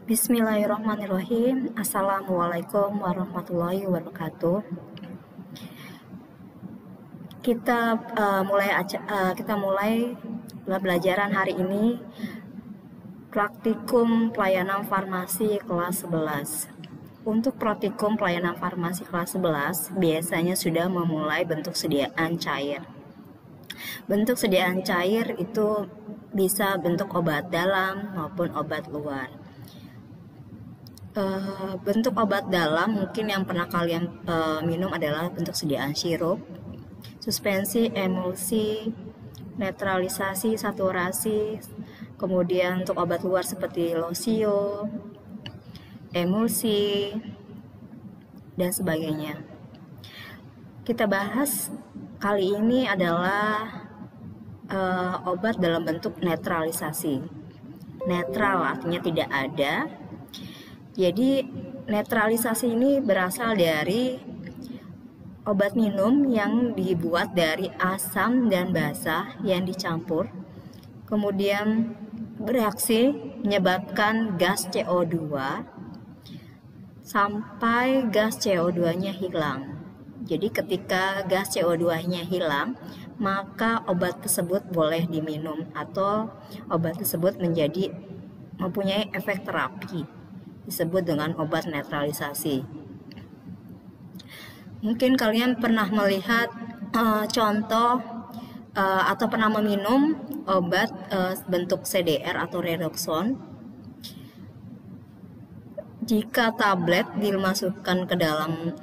Bismillahirrahmanirrahim. Assalamualaikum warahmatullahi wabarakatuh. Kita mulai pembelajaran hari ini praktikum pelayanan farmasi kelas 11. Untuk praktikum pelayanan farmasi kelas 11 biasanya sudah memulai bentuk sediaan cair. Bentuk sediaan cair itu bisa bentuk obat dalam maupun obat luar. Bentuk obat dalam mungkin yang pernah kalian minum adalah bentuk sediaan sirup, suspensi, emulsi, netralisasi, saturasi. Kemudian untuk obat luar seperti losio, emulsi, dan sebagainya. Kita bahas kali ini adalah obat dalam bentuk netralisasi. Netral artinya tidak ada. Jadi netralisasi ini berasal dari obat minum yang dibuat dari asam dan basa yang dicampur, kemudian bereaksi menyebabkan gas CO2 sampai gas CO2-nya hilang. Jadi ketika gas CO2-nya hilang, maka obat tersebut boleh diminum atau obat tersebut mempunyai efek terapi, disebut dengan obat netralisasi. Mungkin kalian pernah melihat contoh atau pernah meminum obat bentuk CDR atau redoxon. Jika tablet dimasukkan ke dalam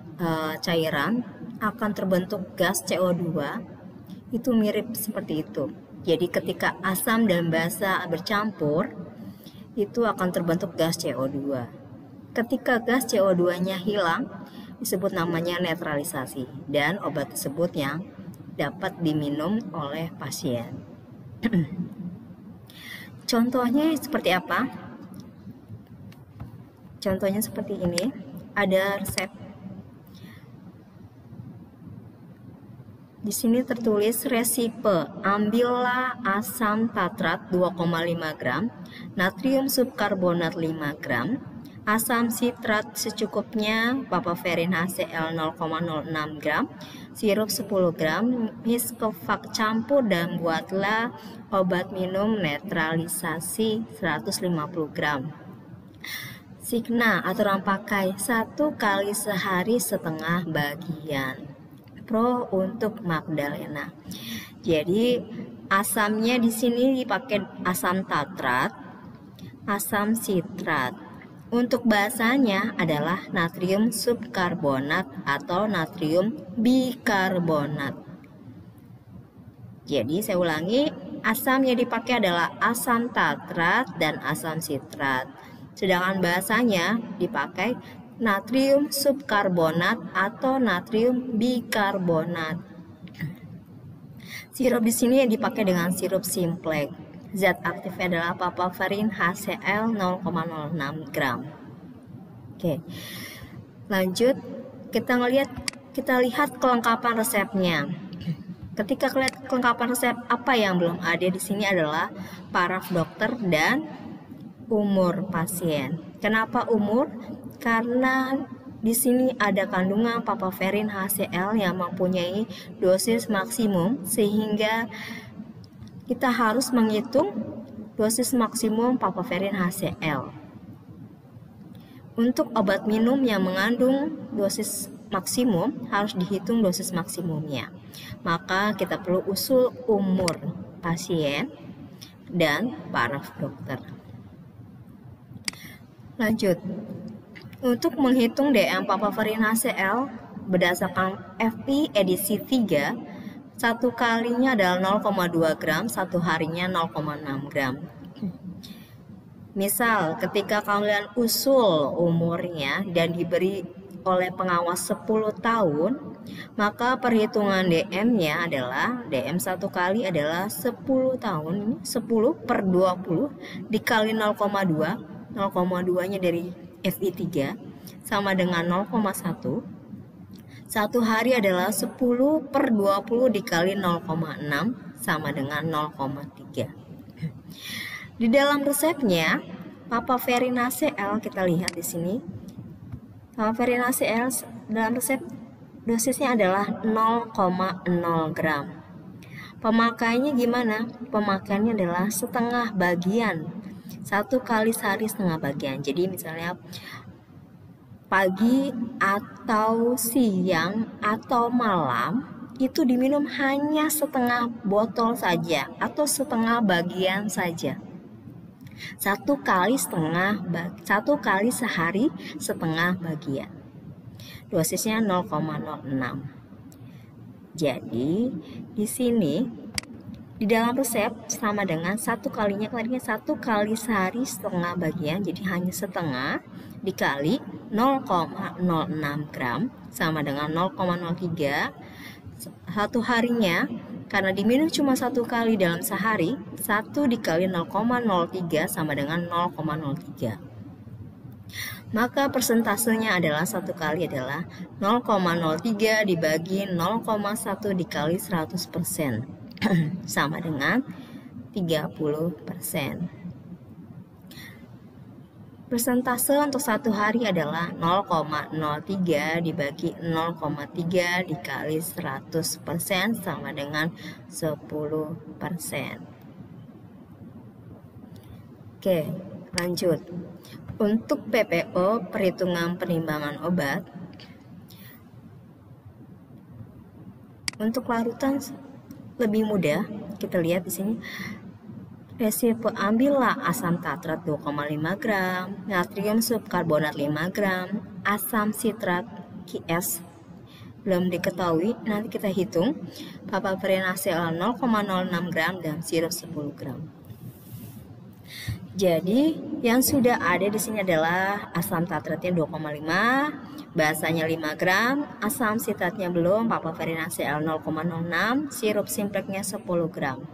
cairan, akan terbentuk gas CO2. Itu mirip seperti itu. Jadi ketika asam dan basa bercampur, itu akan terbentuk gas CO2. Ketika gas CO2-nya hilang, disebut namanya netralisasi, dan obat tersebut yang dapat diminum oleh pasien. Contohnya seperti apa? Contohnya seperti ini, ada resep. Di sini tertulis resipe, ambillah asam tatrat 2,5 gram, natrium subkarbonat 5 gram, asam sitrat secukupnya, papaverin HCl 0,06 gram, sirup 10 gram, miskofak campur dan buatlah obat minum netralisasi 150 gram. Signa, aturan pakai 1 kali sehari setengah bagian. Pro untuk Magdalena. Jadi asamnya di sini dipakai asam tatrat, asam sitrat. Untuk basanya adalah natrium subkarbonat atau natrium bikarbonat. Jadi saya ulangi, asam yang dipakai adalah asam tatrat dan asam sitrat. Sedangkan basanya dipakai natrium subkarbonat atau natrium bikarbonat. Sirup di sini yang dipakai dengan sirup simplex. Zat aktifnya adalah papaverin HCl 0,06 gram. Oke. Lanjut, kita lihat kelengkapan resepnya. Ketika lihat kelengkapan resep, apa yang belum ada di sini adalah paraf dokter dan umur pasien. Kenapa umur? Karena di sini ada kandungan papaverin HCl yang mempunyai dosis maksimum, sehingga kita harus menghitung dosis maksimum papaverin HCl. Untuk obat minum yang mengandung dosis maksimum harus dihitung dosis maksimumnya. Maka kita perlu usul umur pasien dan paraf dokter. Lanjut. Untuk menghitung DM papaverin HCl berdasarkan FP edisi 3, 1 kalinya adalah 0,2 gram, 1 harinya 0,6 gram. Misal ketika kalian usul umurnya dan diberi oleh pengawas 10 tahun, maka perhitungan DM-nya adalah DM 1 kali adalah 10 tahun, 10 per 20 dikali 0,2, 0,2-nya dari FI 3 sama dengan 0,1. 1 hari adalah 10 per 20 dikali 0,6 sama dengan 0,3. Di dalam resepnya papaverin HCl kita lihat di sini. Papaverin HCl dalam resep dosisnya adalah 0,0 gram. Pemakaiannya gimana? Pemakaiannya adalah setengah bagian. 1 kali sehari setengah bagian. Jadi misalnya pagi atau siang atau malam itu diminum hanya setengah botol saja atau setengah bagian saja. 1 kali sehari setengah bagian. Dosisnya 0,06. Jadi di sini di dalam resep sama dengan 1 kalinya, 1 kali sehari setengah bagian, jadi hanya setengah dikali 0,06 gram sama dengan 0,03. 1 harinya karena diminum cuma 1 kali dalam sehari, 1 dikali 0,03 sama dengan 0,03. Maka persentasenya adalah 1 kali adalah 0,03 dibagi 0,1 dikali 100% sama dengan 30%. Persentase untuk 1 hari adalah 0,03 dibagi 0,3 dikali 100% sama dengan 10%. Oke, lanjut. Untuk PPO, perhitungan penimbangan obat, untuk larutan lebih mudah. Kita lihat di sini. Resiko, ambillah asam tatrat 2,5 gram, natrium subkarbonat 5 gram, asam sitrat QS belum diketahui, nanti kita hitung. Papaverin HCl 0,06 gram dan sirup 10 gram. Jadi yang sudah ada di sini adalah asam tatratnya 2,5, basanya 5 gram, asam sitratnya belum, papaverin HCl 0,06, sirup simpleknya 10 gram.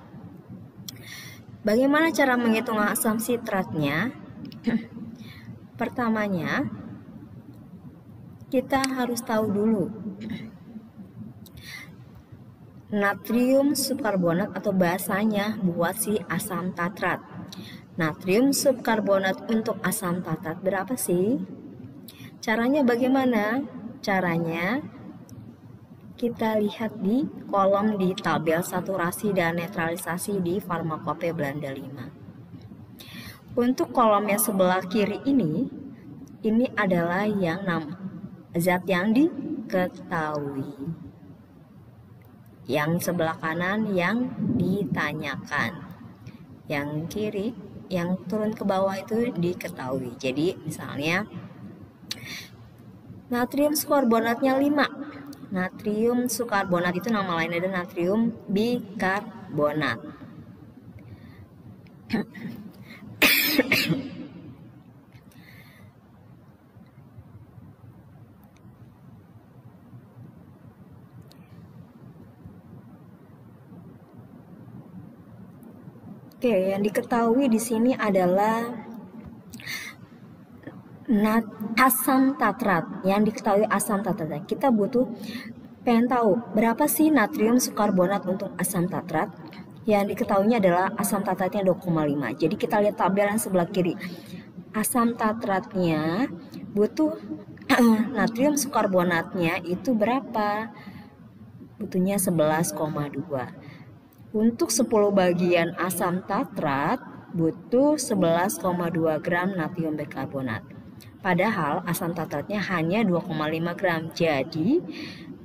Bagaimana cara menghitung asam sitratnya? Pertamanya, kita harus tahu dulu natrium subkarbonat atau basanya buat si asam tatrat. Natrium subkarbonat untuk asam tatrat berapa sih? Caranya bagaimana? Caranya kita lihat di kolom di tabel saturasi dan netralisasi di Farmakope Belanda 5. Untuk kolom yang sebelah kiri ini adalah yang zat yang diketahui. Yang sebelah kanan yang ditanyakan. Yang kiri, yang turun ke bawah itu diketahui. Jadi misalnya natrium subkarbonatnya 5. Natrium subkarbonat itu nama lain ada natrium bikarbonat. Oke, yang diketahui di sini adalah asam tatrat. Yang diketahui asam tatrat. Kita pengen tahu berapa sih natrium subkarbonat untuk asam tatrat. Yang diketahuinya adalah asam tatratnya 2,5. Jadi kita lihat tabel yang sebelah kiri. Asam tatratnya butuh natrium subkarbonatnya itu berapa? Butuhnya 11,2. Untuk 10 bagian asam tatrat butuh 11,2 gram natrium bikarbonat. Padahal asam tatratnya hanya 2,5 gram. Jadi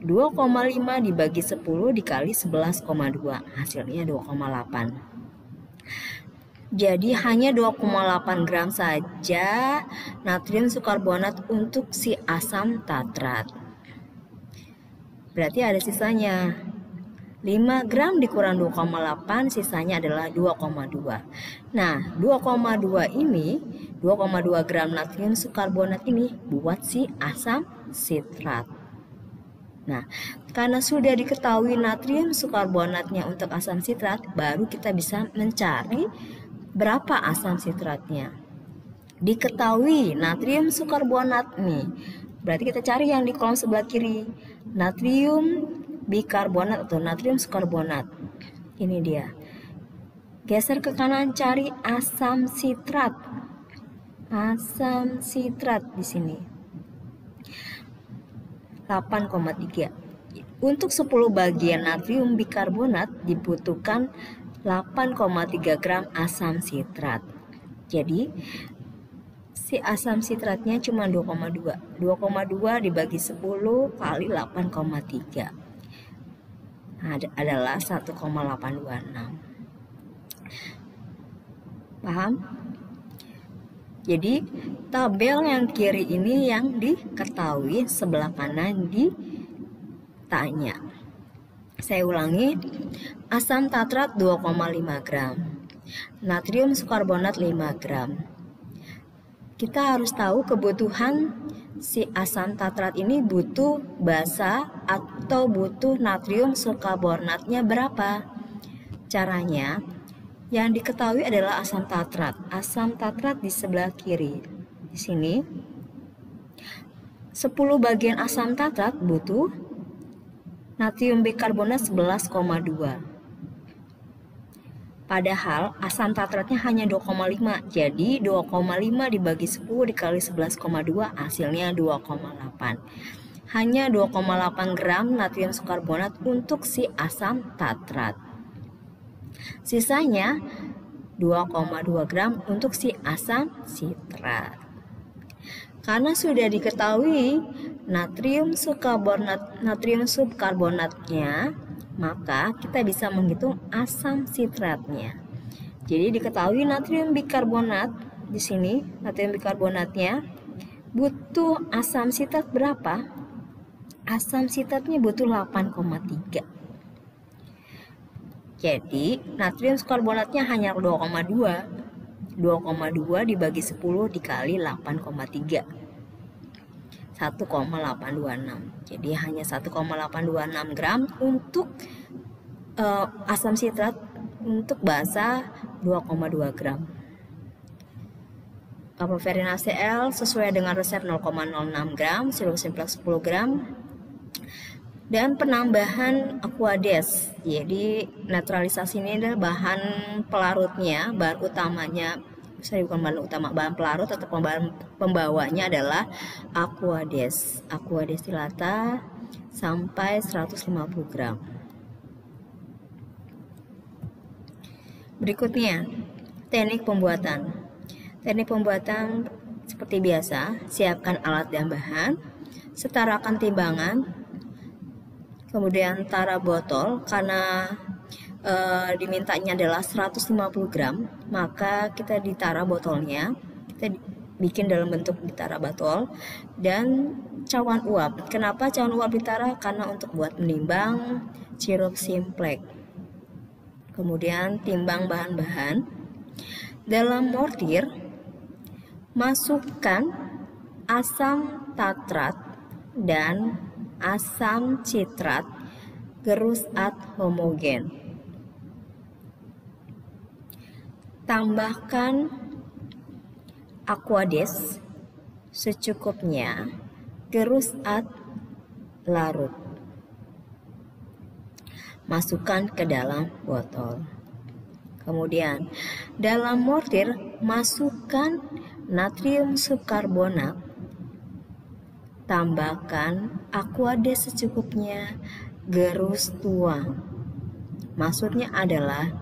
2,5 dibagi 10 dikali 11,2. Hasilnya 2,8. Jadi hanya 2,8 gram saja natrium subkarbonat untuk si asam tatrat. Berarti ada sisanya. 5 gram dikurang 2,8 sisanya adalah 2,2. Nah 2,2 gram natrium subkarbonat ini buat si asam sitrat. Nah karena sudah diketahui natrium subkarbonatnya untuk asam sitrat, baru kita bisa mencari berapa asam sitratnya. Diketahui natrium subkarbonat nih, berarti kita cari yang di kolom sebelah kiri, natrium bikarbonat atau natrium subkarbonat. Ini dia. Geser ke kanan cari asam sitrat. asam sitrat di sini 8,3. Untuk 10 bagian natrium bikarbonat dibutuhkan 8,3 gram asam sitrat. Jadi si asam sitratnya cuma 2,2. 2,2 dibagi 10 kali 8,3 adalah 1,826. Paham? Jadi tabel yang kiri ini yang diketahui, sebelah kanan ditanya. Saya ulangi, asam tatrat 2,5 gram, natrium sukarbonat 5 gram. Kita harus tahu kebutuhan si asam tatrat ini butuh basa atau butuh natrium sukarbonatnya berapa. Caranya, yang diketahui adalah asam tatrat. Asam tatrat di sebelah kiri. Di sini 10 bagian asam tatrat butuh natrium bikarbonat 11,2. Padahal asam tatratnya hanya 2,5. Jadi 2,5 dibagi 10 dikali 11,2 hasilnya 2,8. Hanya 2,8 gram natrium sukarbonat untuk si asam tatrat. Sisanya 2,2 gram untuk si asam sitrat. Karena sudah diketahui natrium subkarbonatnya, maka kita bisa menghitung asam sitratnya. Jadi diketahui natrium bikarbonat di sini, natrium bikarbonatnya butuh asam sitrat berapa? Asam sitratnya butuh 8,3. Jadi natrium sukarbonatnya hanya 2,2. 2,2 dibagi 10 dikali 8,3. 1,826. Jadi hanya 1,826 gram untuk asam sitrat, untuk basa 2,2 gram. Carboverin HCl sesuai dengan resep 0,06 gram, sirup simplex 10 gram. Dan penambahan aquades. Jadi netralisasi ini adalah bahan pelarutnya, bahan utamanya, bukan bahan utama, bahan pelarut atau bahan pembawanya adalah aquades. Aqua destilata sampai 150 gram. Berikutnya, teknik pembuatan. Teknik pembuatan seperti biasa, siapkan alat dan bahan, setarakan timbangan, kemudian tara botol. Karena dimintanya adalah 150 gram, maka kita ditara botolnya, kita bikin dalam bentuk ditara botol. Dan cawan uap. Kenapa cawan uap ditara? Karena untuk buat menimbang sirup simplex. Kemudian timbang bahan-bahan. Dalam mortir, masukkan asam tatrat dan asam citrat gerus ad homogen. Tambahkan aquades secukupnya, gerus ad larut. Masukkan ke dalam botol. Kemudian dalam mortir masukkan natrium subkarbonat, tambahkan aquades secukupnya, gerus tuang. Maksudnya adalah,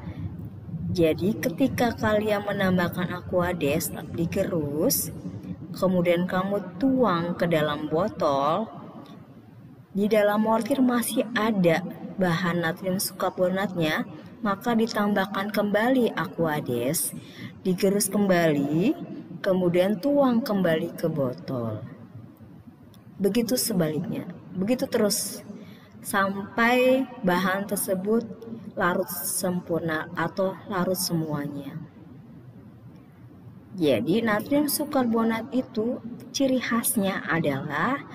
jadi ketika kalian menambahkan aquades digerus, kemudian kamu tuang ke dalam botol, di dalam mortir masih ada bahan natrium subkarbonatnya, maka ditambahkan kembali aquades, digerus kembali, kemudian tuang kembali ke botol. Begitu sebaliknya, begitu terus sampai bahan tersebut larut sempurna atau larut semuanya. Jadi natrium subkarbonat itu ciri khasnya adalah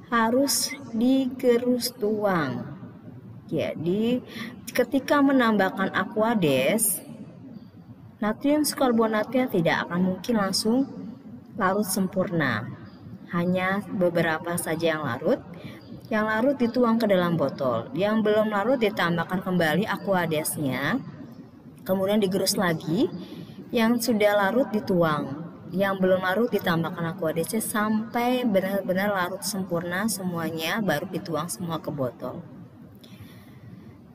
harus digerus tuang. Jadi ketika menambahkan aquades, natrium subkarbonatnya tidak akan mungkin langsung larut sempurna. Hanya beberapa saja yang larut. Yang larut dituang ke dalam botol. Yang belum larut ditambahkan kembali aquadesnya. Kemudian digerus lagi. Yang sudah larut dituang yang belum larut ditambahkan Aquades sampai benar-benar larut sempurna semuanya, baru dituang semua ke botol.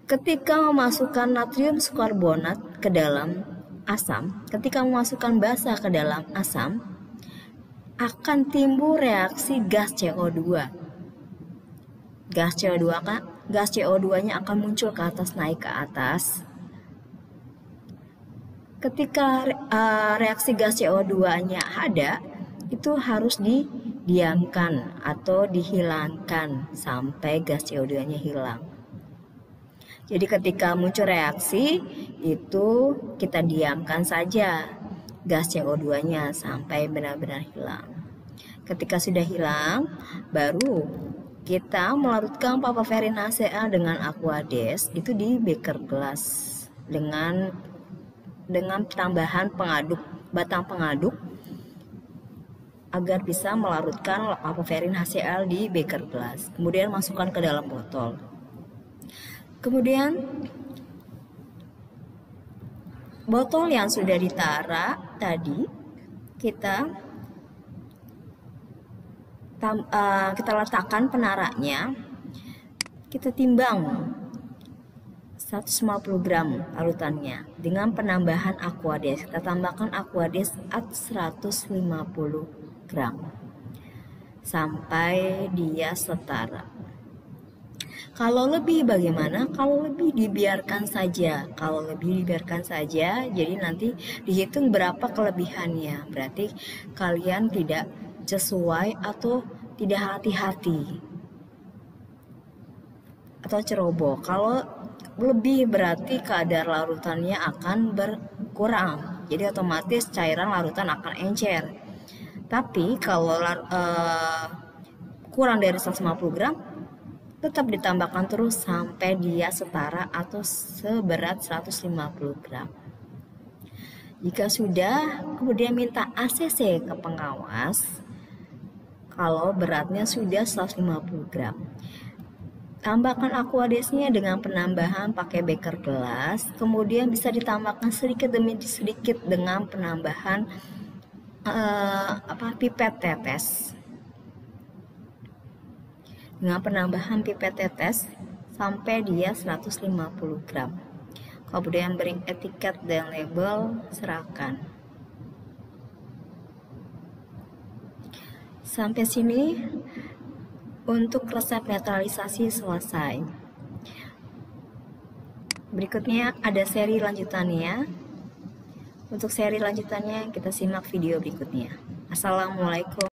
Ketika memasukkan natrium karbonat ke dalam asam, ketika memasukkan basa ke dalam asam, akan timbul reaksi gas CO2. Gas CO2-nya akan muncul ke atas, naik ke atas. Ketika reaksi gas CO2-nya ada, itu harus didiamkan atau dihilangkan sampai gas CO2-nya hilang. Jadi ketika muncul reaksi, itu kita diamkan saja gas CO2-nya sampai benar-benar hilang. Ketika sudah hilang, baru kita melarutkan papaverin HCl dengan Aquades itu di beker gelas dengan tambahan batang pengaduk agar bisa melarutkan papaverin HCl di beker gelas. Kemudian masukkan ke dalam botol. Kemudian botol yang sudah ditara tadi kita letakkan penaraknya, kita timbang 150 gram larutannya dengan penambahan Aquades. Kita tambahkan Aquades 150 gram sampai dia setara. Kalau lebih bagaimana? Kalau lebih dibiarkan saja. Jadi nanti dihitung berapa kelebihannya. Berarti kalian tidak sesuai atau tidak hati-hati atau ceroboh. Kalau lebih berarti kadar larutannya akan berkurang, jadi otomatis cairan larutan akan encer. Tapi kalau kurang dari 150 gram, tetap ditambahkan terus sampai dia setara atau seberat 150 gram. Jika sudah, kemudian minta ACC ke pengawas kalau beratnya sudah 150 gram. Tambahkan Aquadesnya dengan penambahan pakai beker gelas, kemudian bisa ditambahkan sedikit demi sedikit dengan penambahan pipet tetes. Dengan penambahan pipet tetes sampai dia 150 gram. Kemudian beri etiket dan label, serahkan. Sampai sini untuk resep netralisasi selesai. Berikutnya ada seri lanjutannya. Untuk seri lanjutannya kita simak video berikutnya. Assalamualaikum.